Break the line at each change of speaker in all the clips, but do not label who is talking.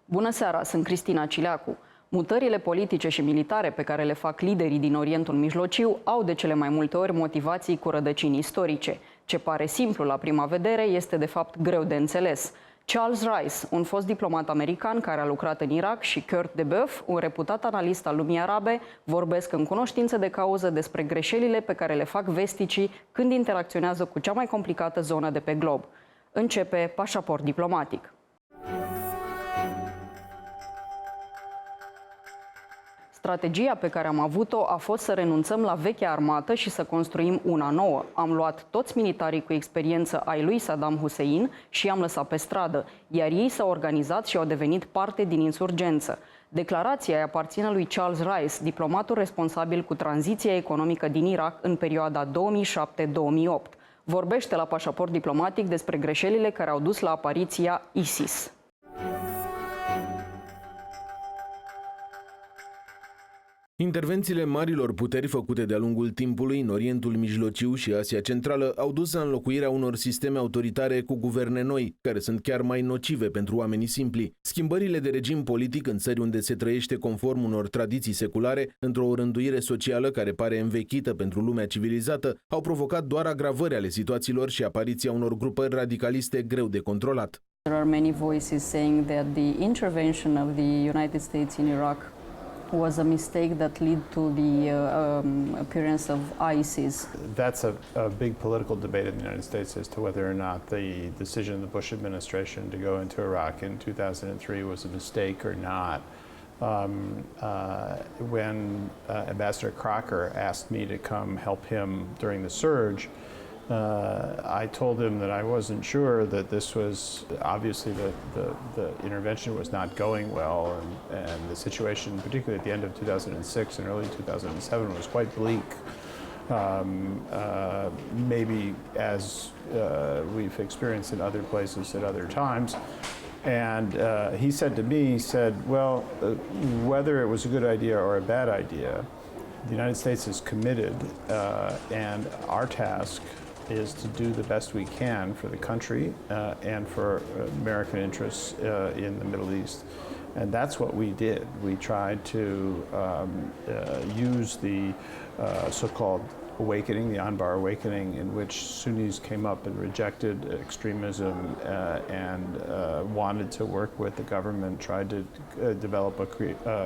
Bună seara, sunt Cristina Cileacu. Mutările politice și militare pe care le fac liderii din Orientul Mijlociu au de cele mai multe ori motivații cu rădăcini istorice. Ce pare simplu la prima vedere este de fapt greu de înțeles. Charles Ries, un fost diplomat american care a lucrat în Irak, și Kurt de Boeuf, un reputat analist al lumii arabe, vorbesc în cunoștință de cauză despre greșelile pe care le fac vesticii când interacționează cu cea mai complicată zonă de pe glob. Începe Pașaport diplomatic. Strategia pe care am avut-o a fost să renunțăm la vechea armată și să construim una nouă. Am luat toți militarii cu experiență ai lui Saddam Hussein și i-am lăsat pe stradă, iar ei s-au organizat și au devenit parte din insurgență. Declarația îi aparține lui Charles Ries, diplomatul responsabil cu tranziția economică din Irak în perioada 2007-2008. Vorbește la Pașaport diplomatic despre greșelile care au dus la apariția ISIS.
Intervențiile marilor puteri făcute de-a lungul timpului în Orientul Mijlociu și Asia Centrală au dus la înlocuirea unor sisteme autoritare cu guverne noi, care sunt chiar mai nocive pentru oamenii simpli. Schimbările de regim politic în țări unde se trăiește conform unor tradiții seculare, într-o rânduire socială care pare învechită pentru lumea civilizată, au provocat doar agravări ale situațiilor și apariția unor grupări radicaliste greu de controlat.
There are many voices saying that the intervention of the United States in Iraq was a mistake that led to the appearance of ISIS.
That's a big political debate in the United States as to whether or not the decision of the Bush administration to go into Iraq in 2003 was a mistake or not. When Ambassador Crocker asked me to come help him during the surge, I told him that I wasn't sure that this was obviously the intervention was not going well, and the situation, particularly at the end of 2006 and early 2007, was quite bleak. Maybe as we've experienced in other places at other times. And he said to me, he said, well, whether it was a good idea or a bad idea, the United States is committed, and our task is to do the best we can for the country and for American interests in the Middle East. And that's what we did. We tried to use the so-called awakening, the Anbar awakening, in which Sunnis came up and rejected extremism and wanted to work with the government, tried to develop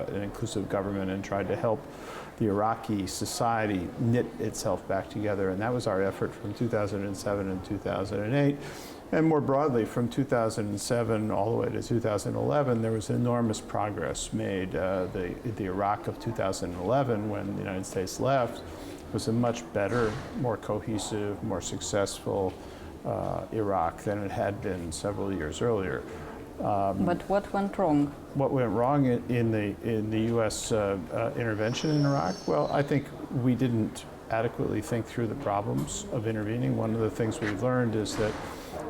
an inclusive government, and tried to help the Iraqi society knit itself back together. And that was our effort from 2007 and 2008. And more broadly, from 2007 all the way to 2011, there was enormous progress made. The Iraq of 2011, when the United States left, was a much better, more cohesive, more successful Iraq than it had been several years earlier.
But what went wrong?
What went wrong in the U.S. Intervention in Iraq? Well, I think we didn't adequately think through the problems of intervening. One of the things we've learned is that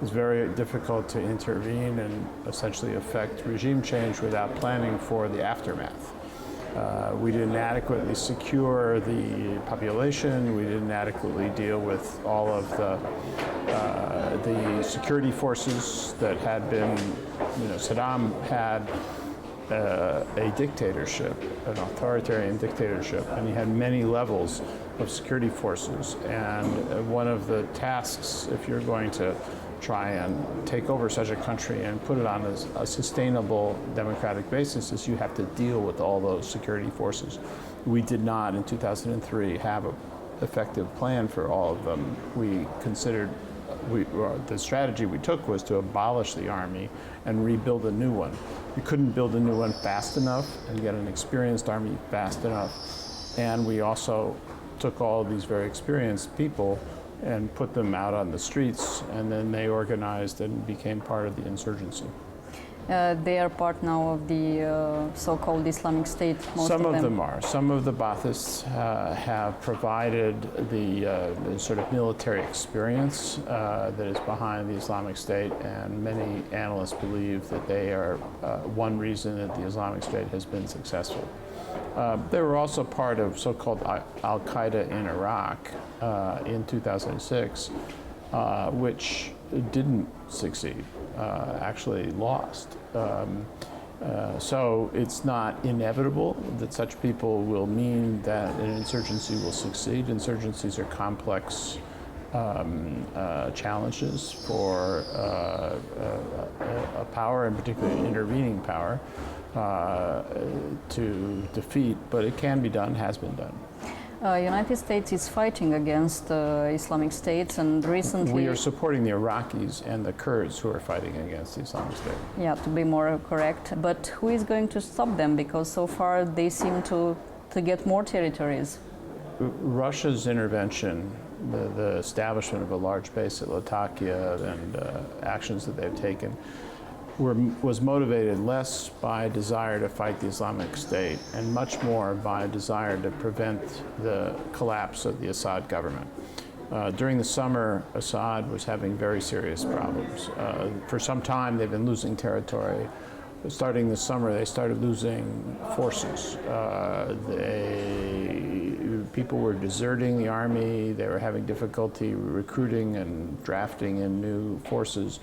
it's very difficult to intervene and essentially affect regime change without planning for the aftermath. We didn't adequately secure the population. We didn't adequately deal with all of the security forces that had been, Saddam had a dictatorship, an authoritarian dictatorship, and he had many levels of security forces. And one of the tasks, if you're going to try and take over such a country and put it on a sustainable democratic basis, is you have to deal with all those security forces. We did not in 2003 have an effective plan for all of them. We considered the strategy we took was to abolish the army and rebuild a new one. We couldn't build a new one fast enough and get an experienced army fast enough. And we also took all of these very experienced people and put them out on the streets, and then they organized and became part of the insurgency.
They are part now of the so-called Islamic State.
Some of them are. Some of the Baathists have provided the sort of military experience that is behind the Islamic State, and many analysts believe that they are one reason that the Islamic State has been successful. They were also part of so-called Al-Qaeda in Iraq in 2006, which didn't succeed, actually lost. So it's not inevitable that such people will mean that an insurgency will succeed. Insurgencies are complex challenges for a power, and particularly intervening power, to defeat, but it can be done, has been done.
United States is fighting against Islamic states, and recently
we are supporting the Iraqis and the Kurds who are fighting against the Islamic State.
Yeah, to be more correct. But who is going to stop them? Because so far they seem to get more territories.
Russia's intervention, the establishment of a large base at Latakia and actions that they've taken was motivated less by a desire to fight the Islamic State and much more by a desire to prevent the collapse of the Assad government. During the summer, Assad was having very serious problems. For some time, they've been losing territory. Starting this summer, they started losing forces. People were deserting the army. They were having difficulty recruiting and drafting in new forces.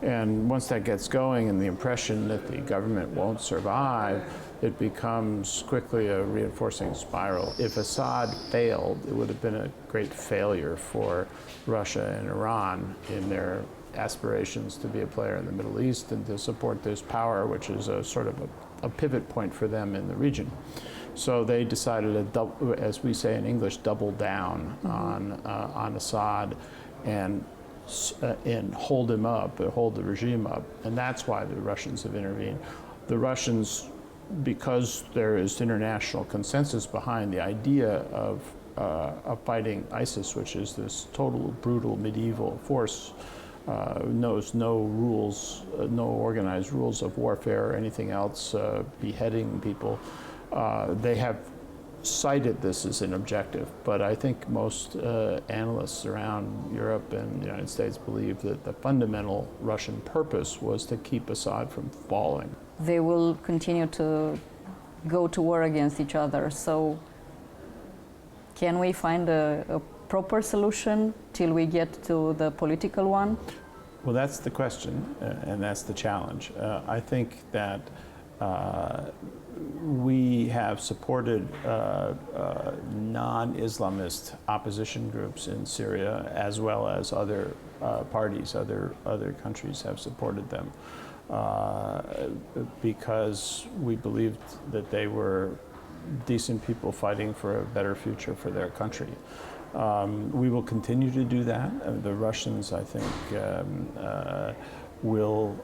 And once that gets going and the impression that the government won't survive, it becomes quickly a reinforcing spiral. If Assad failed, it would have been a great failure for Russia and Iran in their aspirations to be a player in the Middle East and to support this power, which is a sort of a pivot point for them in the region. So they decided to, as we say in English, double down on Assad and hold him up, hold the regime up, and that's why the Russians have intervened. The Russians, because there is international consensus behind the idea of fighting ISIS, which is this total brutal medieval force, knows no rules, no organized rules of warfare or anything else, beheading people. They have cited this as an objective, but I think most analysts around Europe and the United States believe that the fundamental Russian purpose was to keep Assad from falling.
They will continue to go to war against each other. So can we find a proper solution till we get to the political one?
Well, that's the question, and that's the challenge. I think that we have supported non-Islamist opposition groups in Syria, as well as other parties, other countries have supported them because we believed that they were decent people fighting for a better future for their country. We will continue to do that. The Russians, I think, will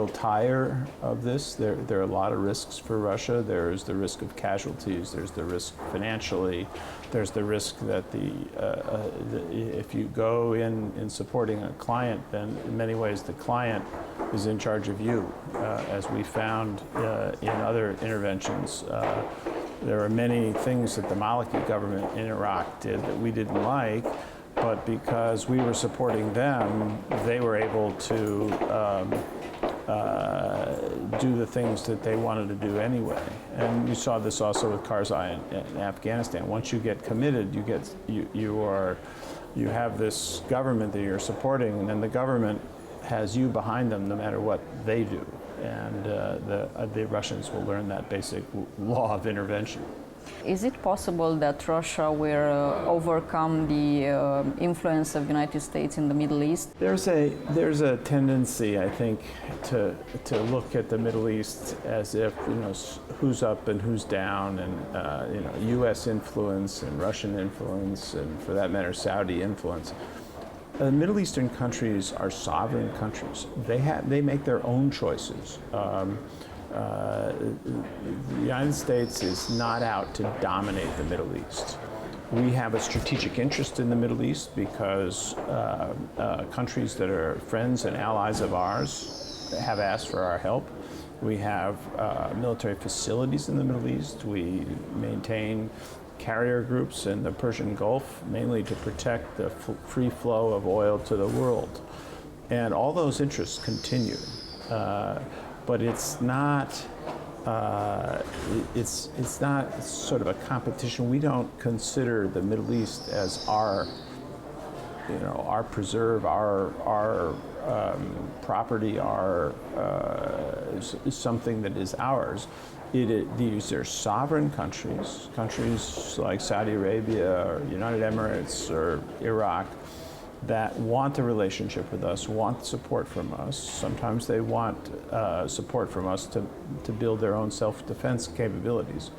tire of this. There are a lot of risks for Russia. There's the risk of casualties. There's the risk financially. There's the risk that if you go in supporting a client, then in many ways the client is in charge of you, as we found in other interventions. There are many things that the Maliki government in Iraq did that we didn't like, but because we were supporting them, they were able to do the things that they wanted to do anyway. And we saw this also with Karzai in Afghanistan. Once you get committed, you have this government that you're supporting, and then the government has you behind them no matter what they do. And the Russians will learn that basic law of intervention.
Is it possible that Russia will overcome the influence of the United States in the Middle East?
There's a tendency, I think, to look at the Middle East as if, who's up and who's down, and U.S. influence and Russian influence, and for that matter, Saudi influence. The Middle Eastern countries are sovereign countries. They make their own choices. The United States is not out to dominate the Middle East. We have a strategic interest in the Middle East because countries that are friends and allies of ours have asked for our help. We have military facilities in the Middle East. We maintain carrier groups in the Persian Gulf, mainly to protect the free flow of oil to the world. And all those interests continue. But it's not sort of a competition. We don't consider the Middle East as our our preserve, our property, is something that is ours. These are sovereign countries like Saudi Arabia or United Emirates or Iraq, that want a relationship with us, want support from us. Sometimes they want support from us to build their own self-defense capabilities.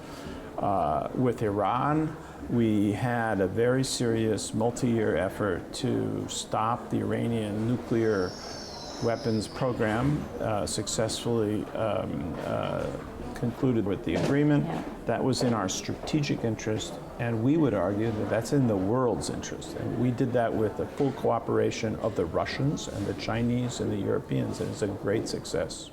With Iran, we had a very serious multi-year effort to stop the Iranian nuclear weapons program, successfully concluded with the agreement.
Yeah.
That was in our strategic interest, and we would argue that that's in the world's interest. And we did that with the full cooperation of the Russians and the Chinese and the Europeans, and it's a great success.